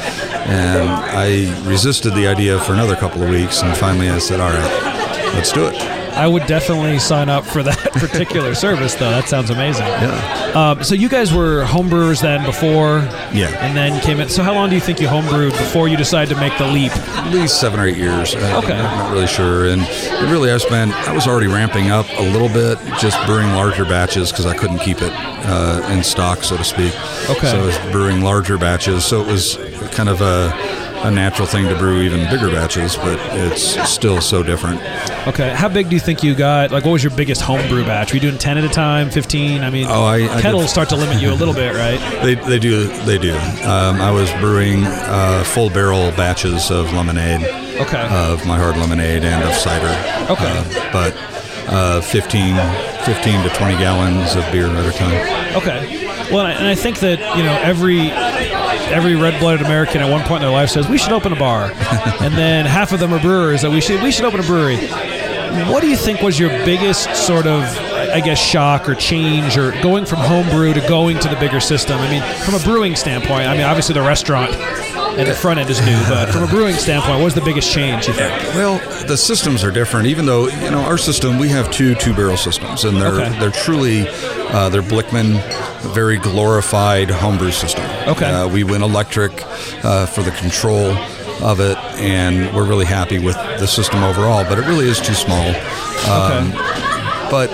And I resisted the idea for another couple of weeks, and finally I said, all right, let's do it. I would definitely sign up for that particular service, though. That sounds amazing. Yeah. So you guys were homebrewers then before? Yeah. And then came in. So how long do you think you homebrewed before you decided to make the leap? At least 7 or 8 years. Okay. I'm not really sure. And it really, I was already ramping up a little bit, just brewing larger batches because I couldn't keep it in stock, so to speak. Okay. So I was brewing larger batches. So it was kind of a natural thing to brew even bigger batches, but it's still so different. Okay. How big do you think you got? Like, what was your biggest homebrew batch? Were you doing 10 at a time, 15? I mean, kettles start to limit you a little bit, right? They do. I was brewing full barrel batches of lemonade, of My Hard Lemonade and of cider. Okay. But 15 to 20 gallons of beer at a time. Okay. Well, and I think that, every red-blooded American at one point in their life says, we should open a bar. And then half of them are brewers that we should open a brewery. What do you think was your biggest sort of, shock or change, or going from homebrew to going to the bigger system? I mean, from a brewing standpoint, obviously the restaurant and the front end is new, but from a brewing standpoint, what was the biggest change, you think? Well, the systems are different. Even though, our system, we have two-barrel systems, and they're truly, they're Blickman, very glorified homebrew system. Okay. We went electric for the control of it, and we're really happy with the system overall, but it really is too small. But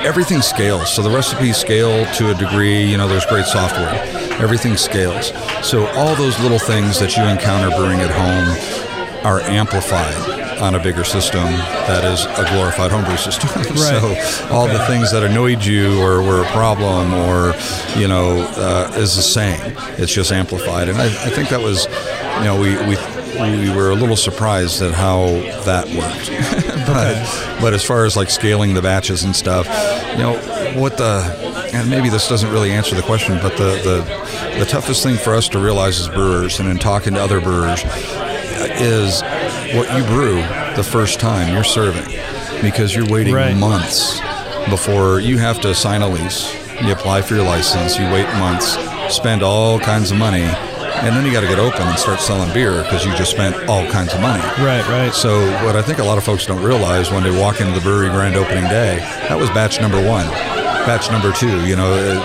everything scales. So the recipes scale to a degree. There's great software. Everything scales. So all those little things that you encounter brewing at home are amplified on a bigger system that is a glorified homebrew system. Right. So all the things that annoyed you or were a problem or, is the same. It's just amplified. And I think that was, we were a little surprised at how that worked. But as far as like scaling the batches and stuff, and maybe this doesn't really answer the question, but the toughest thing for us to realize as brewers and in talking to other brewers is what you brew the first time you're serving, because you're waiting months before you have to sign a lease. You apply for your license, you wait months, spend all kinds of money, and then you got to get open and start selling beer because you just spent all kinds of money. Right. So what I think a lot of folks don't realize when they walk into the brewery grand opening day, that was batch number 1. Batch number 2,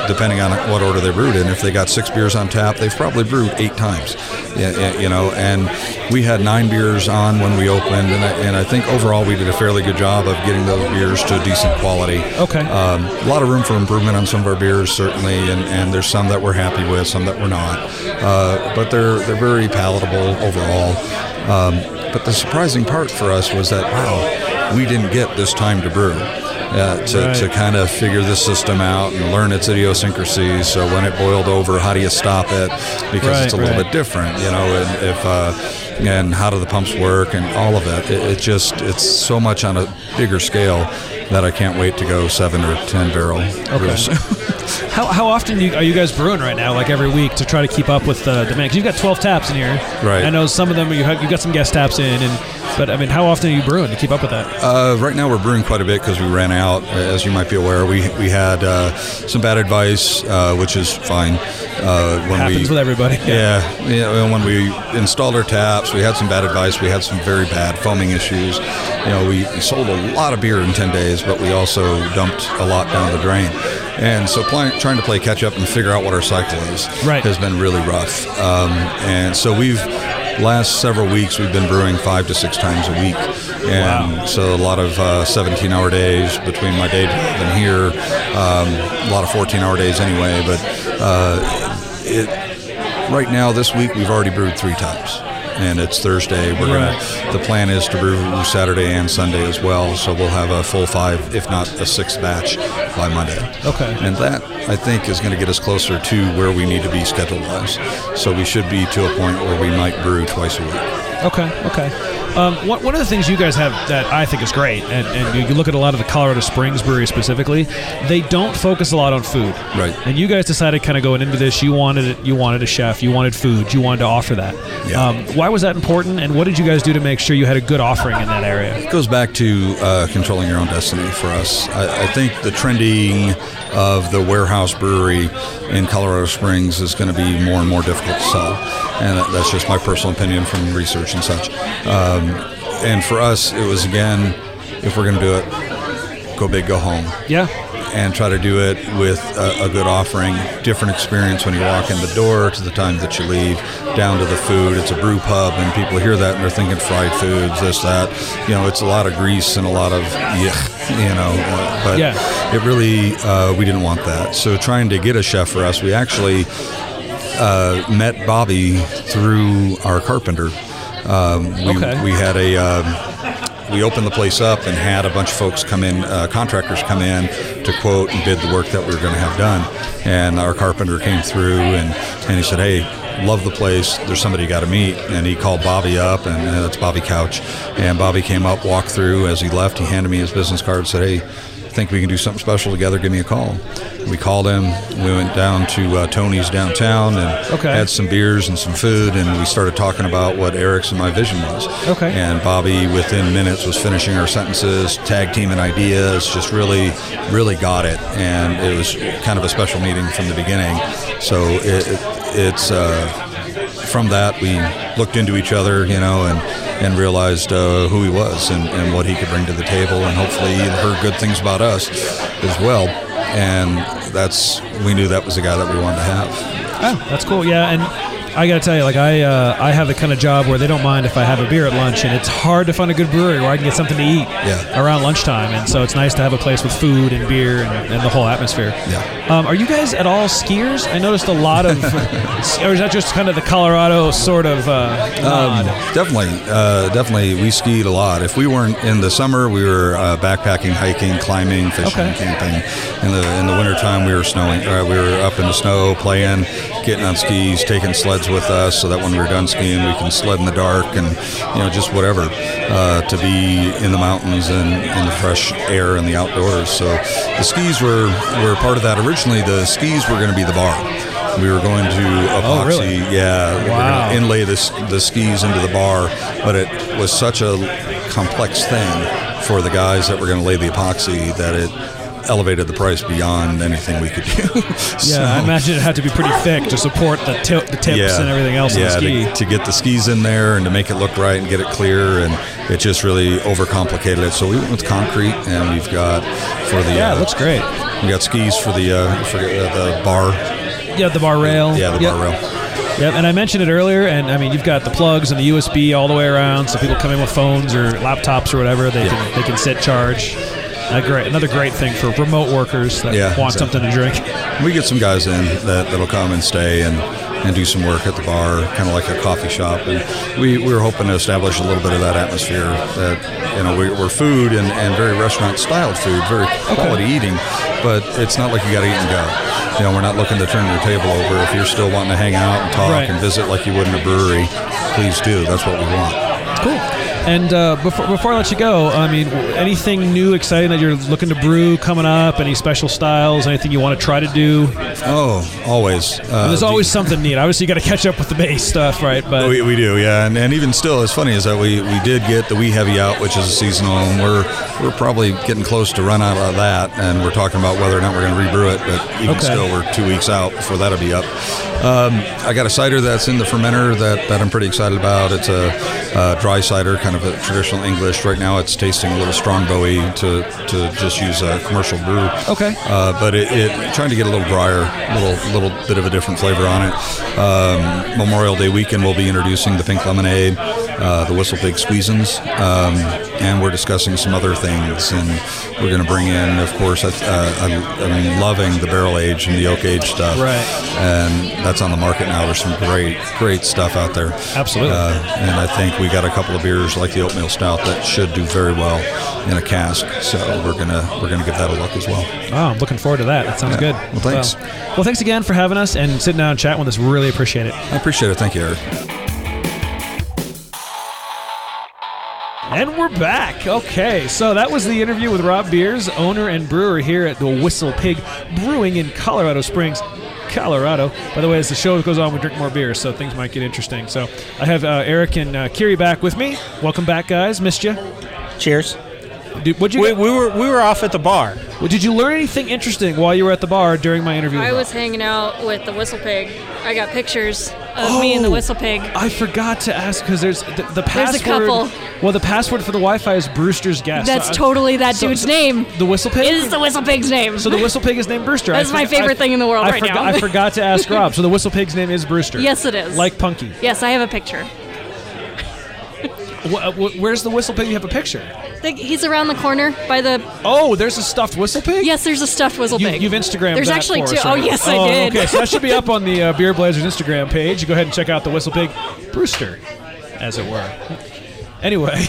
depending on what order they brewed in. If they got 6 beers on tap, they've probably brewed 8 times. And we had 9 beers on when we opened, and I think overall we did a fairly good job of getting those beers to a decent quality. Okay. A lot of room for improvement on some of our beers, certainly, and there's some that we're happy with, some that we're not. But they're very palatable overall. But the surprising part for us was that, wow, we didn't get this time to brew. To kind of figure this system out and learn its idiosyncrasies. So when it boiled over, how do you stop it? Because it's a little bit different, and how do the pumps work and all of it. It's so much on a bigger scale that I can't wait to go 7 or 10 barrel. Okay. How often are you guys brewing right now, like every week, to try to keep up with the demand? Because you've got 12 taps in here. Right. I know some of them, you've got some guest taps in, but how often are you brewing to keep up with that? Right now we're brewing quite a bit because we ran out, as you might be aware. We had some bad advice, which is fine. Happens with everybody. Yeah. When we installed our taps, we had some bad advice. We had some very bad foaming issues. We sold a lot of beer in 10 days, but we also dumped a lot down the drain. And so trying to play catch up and figure out what our cycle is has been really rough. And so last several weeks we've been brewing 5 to 6 times a week. And so a lot of 17-hour days between my day job and here, a lot of 14-hour days anyway. But right now this week we've already brewed 3 times. And it's Thursday. The plan is to brew Saturday and Sunday as well, so we'll have a full 5, if not a 6th batch by Monday. Okay. And that, I think, is going to get us closer to where we need to be schedule-wise. So we should be to a point where we might brew twice a week. Okay. One of the things you guys have that I think is great, and you look at a lot of the Colorado Springs breweries specifically, they don't focus a lot on food. Right. And you guys decided kind of going into this, you wanted a chef, you wanted food, you wanted to offer that. Yeah. Why was that important, and what did you guys do to make sure you had a good offering in that area? It goes back to controlling your own destiny for us. I think the trending of the warehouse brewery in Colorado Springs is going to be more and more difficult to sell, and that's just my personal opinion from research and such. And for us, it was, again, if we're going to do it, go big, go home. Yeah. And try to do it with a good offering, different experience when you walk in the door to the time that you leave, down to the food. It's a brew pub, and people hear that and they're thinking fried foods, this, that. It's a lot of grease and a lot of but it really, we didn't want that. So trying to get a chef for us, we actually met Bobby through our carpenter. We had we opened the place up and had a bunch of folks come in, contractors come in to quote and bid the work that we were going to have done. And our carpenter came through and he said, hey, love the place. There's somebody you got to meet. And he called Bobby up, and that's Bobby Couch. And Bobby came up, walked through. As he left, he handed me his business card, said, hey, I think we can do something special together. Give me a call. We called him. We went down to Tony's downtown and had some beers and some food, and we started talking about what Eric's and my vision was. Okay. And Bobby, within minutes, was finishing our sentences, tag teaming ideas, just really, really got it. And it was kind of a special meeting from the beginning. So it's from that we looked into each other, and realized who he was and what he could bring to the table, and hopefully heard good things about us as well. And we knew that was the guy that we wanted to have. Oh, that's cool. Yeah, and I got to tell you, I have the kind of job where they don't mind if I have a beer at lunch, and it's hard to find a good brewery where I can get something to eat around lunchtime, and so it's nice to have a place with food and beer and the whole atmosphere. Yeah. Are you guys at all skiers? I noticed a lot of, or is that just kind of the Colorado sort of nod? Definitely. We skied a lot. If we weren't in the summer, we were backpacking, hiking, climbing, fishing, camping. In the wintertime, we were snowing. We were up in the snow, playing, getting on skis, taking sleds with us, so that when we were done skiing, we can sled in the dark and just whatever to be in the mountains and in the fresh air and the outdoors. So the skis were part of that. Originally, the skis were going to be the bar. We were going to epoxy, oh, really? Yeah, we were going to inlay the skis into the bar, but it was such a complex thing for the guys that were going to lay the epoxy that it elevated the price beyond anything we could do. So, I imagine it had to be pretty thick to support the tips and everything else on the ski. To get the skis in there and to make it look right and get it clear, and it just really overcomplicated it. So we went with concrete, and we've got for the it looks great. We got skis for the bar. Yeah, the bar rail. Yeah, the bar rail. Yep, and I mentioned it earlier, and I mean, you've got the plugs and the USB all the way around, so people come in with phones or laptops or whatever, they can sit, charge. Another great thing for remote workers that want something to drink. We get some guys in that'll come and stay and do some work at the bar, kind of like a coffee shop. And we were hoping to establish a little bit of that atmosphere that, we're food and very restaurant-styled food, very quality eating, but it's not like you got to eat and go. We're not looking to turn your table over. If you're still wanting to hang out and talk and visit like you would in a brewery, please do. That's what we want. Cool. And before I let you go, I mean, anything new, exciting that you're looking to brew coming up? Any special styles? Anything you want to try to do? Oh, always. There's always something neat. Obviously, you got to catch up with the base stuff, right? But we do, yeah. And even still, as funny as that, we did get the Wee Heavy out, which is a seasonal, and we're probably getting close to run out of that, and we're talking about whether or not we're going to rebrew it. But even still, we're 2 weeks out before that'll be up. I got a cider that's in the fermenter that I'm pretty excited about. It's a dry cider, kind of a traditional English. Right now it's tasting a little strongbowy to just use a commercial brew. Okay. But it trying to get a little drier, a little bit of a different flavor on it. Memorial Day weekend we'll be introducing the Pink Lemonade, the Whistle Pig Squeezins, and we're discussing some other things. And we're going to bring in, of course, I'm loving the barrel age and the oak age stuff. Right. And that's on the market now. There's some great stuff out there. Absolutely. And I think we got a couple of beers like the Oatmeal Stout that should do very well in a cask. So we're gonna give that a look as well. Oh, I'm looking forward to that. That sounds good. Well, thanks. Well, thanks again for having us and sitting down and chatting with us. Really appreciate it. I appreciate it. Thank you, Eric. And we're back. Okay, so that was the interview with Rob Beers, owner and brewer here at the Whistle Pig Brewing in Colorado Springs, Colorado. By the way, as the show goes on, we drink more beer, so things might get interesting. So I have Eric and Kiri back with me. Welcome back, guys. Missed you. Cheers. What'd you we were off at the bar. Well, did you learn anything interesting while you were at the bar during my interview? I was hanging out with the Whistle Pig. I got pictures of me and the Whistle Pig. I forgot to ask because there's the password. There's a couple. Well, the password for the Wi-Fi is Brewster's Guest. That's totally that dude's name. The Whistle Pig? It is the Whistle Pig's name. So the Whistle Pig is named Brewster. That's my favorite thing in the world right now. I forgot to ask Rob. So the Whistle Pig's name is Brewster. Yes, it is. Like Punky. Yes, I have a picture. Where's the Whistle Pig? You have a picture. He's around the corner by the... Oh, there's a stuffed Whistle Pig? Yes, there's a stuffed Whistle Pig. You've Instagrammed There's that actually for two. us, Oh, right? yes, I did. Okay, so that should be up on the Beer Blazers Instagram page. You go ahead and check out the Whistle Pig Brewster, as it were. Anyway,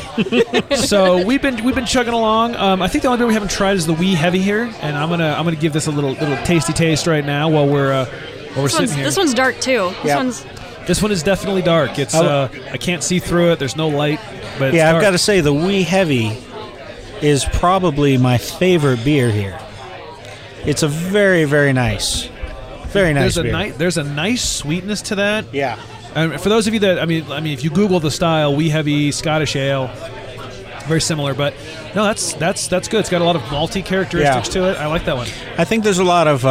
so we've been chugging along. I think the only beer we haven't tried is the Wee Heavy here, and I'm gonna give this a little tasty taste right now while we're sitting here. This one's dark too. This one is definitely dark. It's I can't see through it. There's no light, but it's I've dark. got to say the Wee Heavy is probably my favorite beer here. It's a very, very nice, beer. There's a nice sweetness to that. Yeah. And for those of you that I mean, if you Google the style, Wee Heavy Scottish Ale, very similar. But no, that's good. It's got a lot of malty characteristics to it. I like that one. I think there's a lot of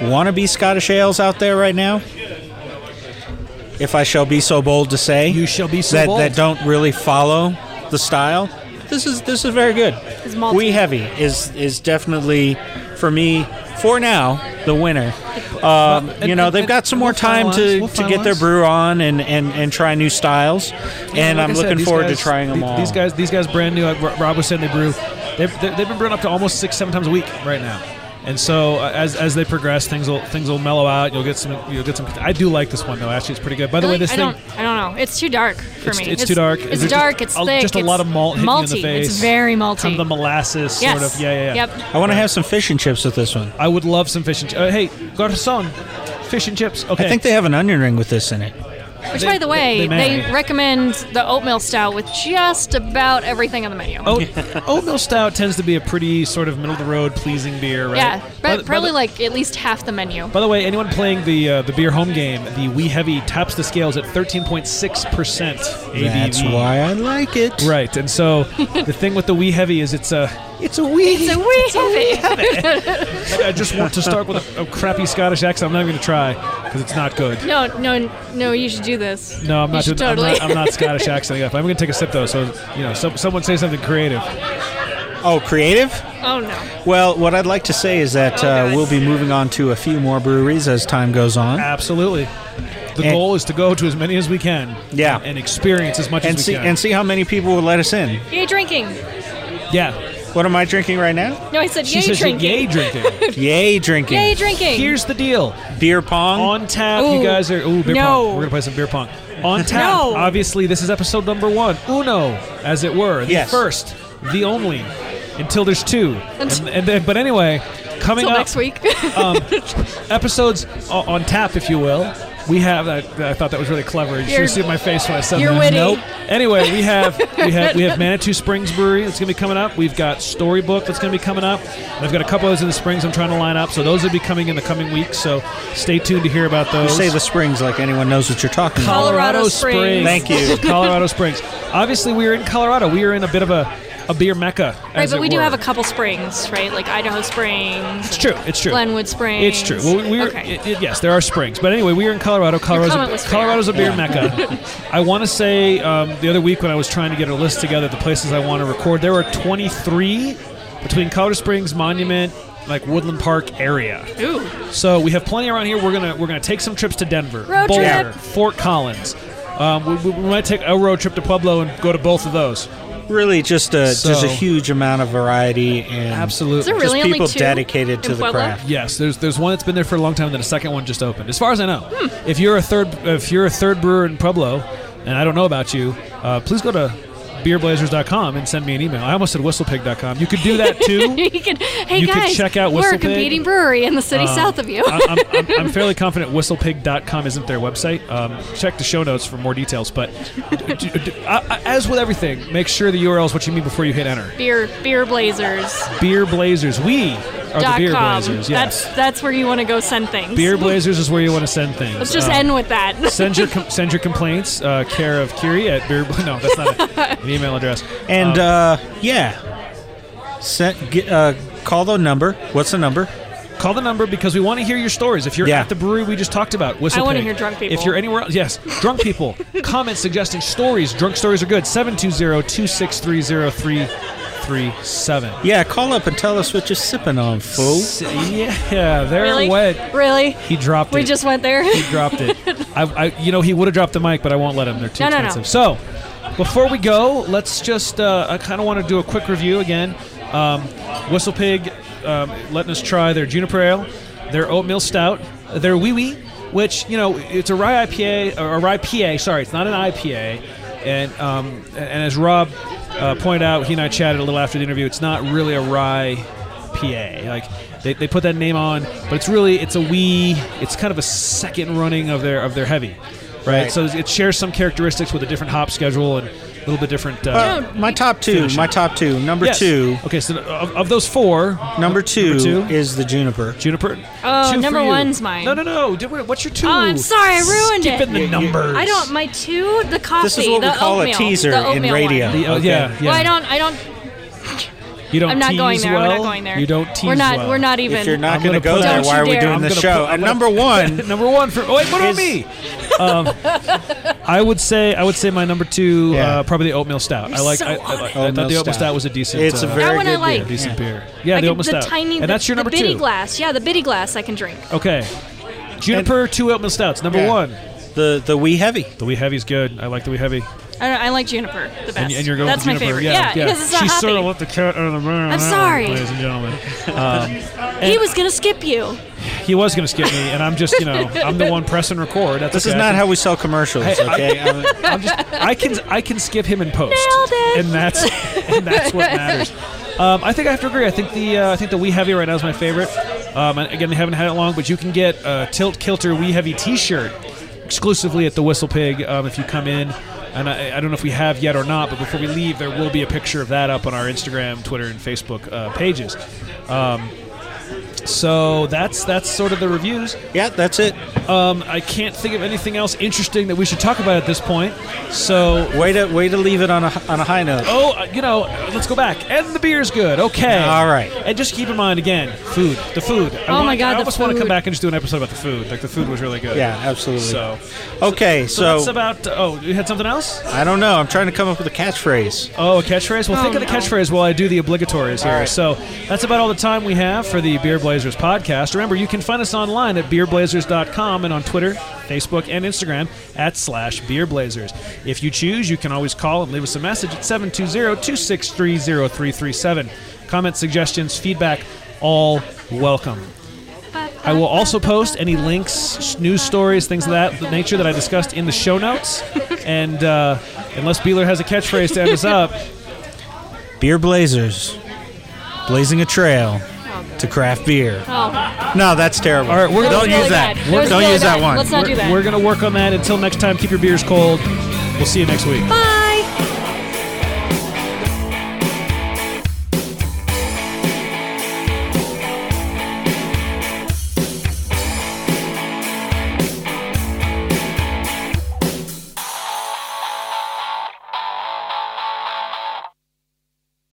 wannabe Scottish ales out there right now. If I shall be so bold to say, you shall be so bold. That don't really follow the style. This is very good. Wee Heavy is definitely, for me, for now, the winner. They've got some more time to get their brew on and try new styles, and I'm looking forward to trying them all. These guys, brand new. Rob was saying they brew. They've been brewing up to almost 6-7 times a week right now. And so as they progress, things will mellow out. You'll get some. I do like this one though. Actually, it's pretty good. By the way, I don't know. It's too dark for me. It's too dark. It's dark. It's thick. Just a lot of malt hitting you in the face. It's very malty. Kind of the molasses sort of. Yeah. Yep. I want to have some fish and chips with this one. I would love some fish and chips. Hey, Garçon, fish and chips. Okay. I think they have an onion ring with this in it. Which, by the way, they recommend the oatmeal stout with just about everything on the menu. Oatmeal stout tends to be a pretty sort of middle-of-the-road pleasing beer, right? Yeah, probably like at least half the menu. By the way, anyone playing the beer home game, the Wee Heavy tops the scales at 13.6% ABV. That's why I like it. Right, and so the thing with the Wee Heavy is it's a wee heavy. I just want to start with a crappy Scottish accent. I'm not even going to try because it's not good. No, you should do this. No, I'm not doing. Totally. I'm not Scottish accenting up. I'm going to take a sip though. So someone say something creative. Oh, creative? Oh no. Well, what I'd like to say is that we'll be moving on to a few more breweries as time goes on. Absolutely. The goal is to go to as many as we can. Yeah. And experience as much as we can. And see how many people will let us in. Yay drinking. Yeah. What am I drinking right now? No, I said yay drinking. Yay drinking. Yay drinking. Yay drinking. Here's the deal. Beer pong. On tap, you guys are... Ooh, beer pong. We're going to play some beer pong. On tap. No. Obviously, this is episode number 1. Uno, as it were. The first. The only. Until there's 2. But anyway, coming up... next week. Episodes on tap, if you will. We have I thought that was really clever. You should have seen my face when I said that. You're witty. Nope. Anyway, we have Manitou Springs Brewery that's going to be coming up. We've got Storybook that's going to be coming up. And I've got a couple of those in the Springs I'm trying to line up. So those will be coming in the coming weeks. So stay tuned to hear about those. You say the Springs like anyone knows what you're talking about. Colorado Springs. Thank you. Colorado Springs. Obviously, we are in Colorado. We are in a bit of a beer mecca. Right, but we do have a couple springs, right? Like Idaho Springs. It's true. Glenwood Springs. It's true. Well, yes, there are springs. But anyway, we are in Colorado. Colorado's a beer mecca. I want to say the other week when I was trying to get a list together of the places I want to record, there were 23 between Colorado Springs, Monument, like Woodland Park area. Ooh. So we have plenty around here. We're gonna take some trips to Denver, road Boulder, trip. Fort Collins. We might take a road trip to Pueblo and go to both of those. Really, just a huge amount of variety and absolutely. Is there really just people only 2 dedicated to the Pueblo? craft. Yes, there's one that's been there for a long time, and then a second one just opened. As far as I know, if you're a third brewer in Pueblo, and I don't know about you, please go to beerblazers.com and send me an email. I almost said whistlepig.com. You could do that too. you guys, could check out we're a competing brewery in the city south of you. I'm fairly confident whistlepig.com isn't their website. Check the show notes for more details. But as with everything, make sure the URL is what you mean before you hit enter. Beer Blazers. Beer Blazers. We are the Beer Blazers. Yes. That's where you want to go send things. Beer Blazers is where you want to send things. Let's just end with that. Send your complaints, care of Kiri at Beer. No, that's not an email address. And call the number. What's the number? Call the number because we want to hear your stories. If you're at the brewery we just talked about, Whistle I want Pig. to hear drunk people. If you're anywhere else, yes, drunk people. Comments suggesting stories. Drunk stories are good. 720-263-0337. Yeah, call up and tell us what you're sipping on, fool. Yeah, there really? It went. Really? He dropped it. We just went there? He dropped it. He would have dropped the mic, but I won't let him. They're too expensive. No. So, before we go, let's just, I kind of want to do a quick review again. Whistle Pig letting us try their Juniper Ale, their Oatmeal Stout, their Wee Wee, which, it's a rye IPA, or a rye PA, sorry, it's not an IPA. And as Rob pointed out, he and I chatted a little after the interview, it's not really a rye PA. Like, they put that name on, but it's a wee, it's kind of a second running of their heavy. Right, so it shares some characteristics with a different hop schedule and a little bit different. My top two. Number two. Okay, so of those four, number two is the Juniper. Oh, number one's mine. No. What's your two? Oh, I'm sorry, I ruined it. Skipping the numbers. I don't. My two, the coffee. This is what we call oatmeal, a teaser in radio. Yeah. Well, I don't. You don't. I'm not going there. Well? We're not going there. You don't tease. We're not even. If you're not going to go there, why are we doing the show? And number one. Number one for. Wait, what about me? I would say my number two, probably the Oatmeal Stout. I thought the Oatmeal Stout was a decent. It's a very good beer. Decent beer. Yeah, the Oatmeal Stout. And that's your number two. The bitty glass. Yeah, the bitty glass I can drink. Okay. Juniper, 2 Oatmeal Stouts. Number one. The Wee Heavy. The Wee Heavy's good. I like the Wee Heavy. I like Juniper the best. And you're going That's with my Juniper. favorite. Yeah, because it's not She hoppy. sort of let the cat out of the bag. I'm sorry. Ladies and gentlemen. He was going to skip you. He was going to skip me, and I'm just, I'm the one pressing record. This is not how we sell commercials, okay? I can skip him in post. Nailed it. And that's what matters. I think I have to agree. I think the Wee Heavy right now is my favorite. And again, they haven't had it long, but you can get a Tilt Kilter Wee Heavy T-shirt exclusively at the Whistle Pig if you come in. And I don't know if we have yet or not, but before we leave, there will be a picture of that up on our Instagram, Twitter, and Facebook pages. So that's sort of the reviews. Yeah, that's it. I can't think of anything else interesting that we should talk about at this point. So way to leave it on a high note. Oh, let's go back. And the beer's good. Okay. All right. And just keep in mind again, the food. My God, I almost want to come back and just do an episode about the food. Like the food was really good. Yeah, absolutely. So that's about. You had something else? I don't know. I'm trying to come up with a catchphrase. Oh, a catchphrase. Well, think of the catchphrase while I do the obligatories here. Right. So that's about all the time we have for the Beer Blazers podcast. Remember, you can find us online at beerblazers.com and on Twitter, Facebook, and Instagram @/beerblazers. If you choose, you can always call and leave us a message at 720-263-0337. Comments, suggestions, feedback, all welcome. I will also post any links, news stories, things of that nature that I discussed in the show notes. And unless Beeler has a catchphrase to end us up. Beer Blazers, blazing a trail to craft beer. Oh. No, that's terrible. All right, don't use that. Don't use that one. Let's not do that. We're going to work on that. Until next time, keep your beers cold. We'll see you next week. Bye.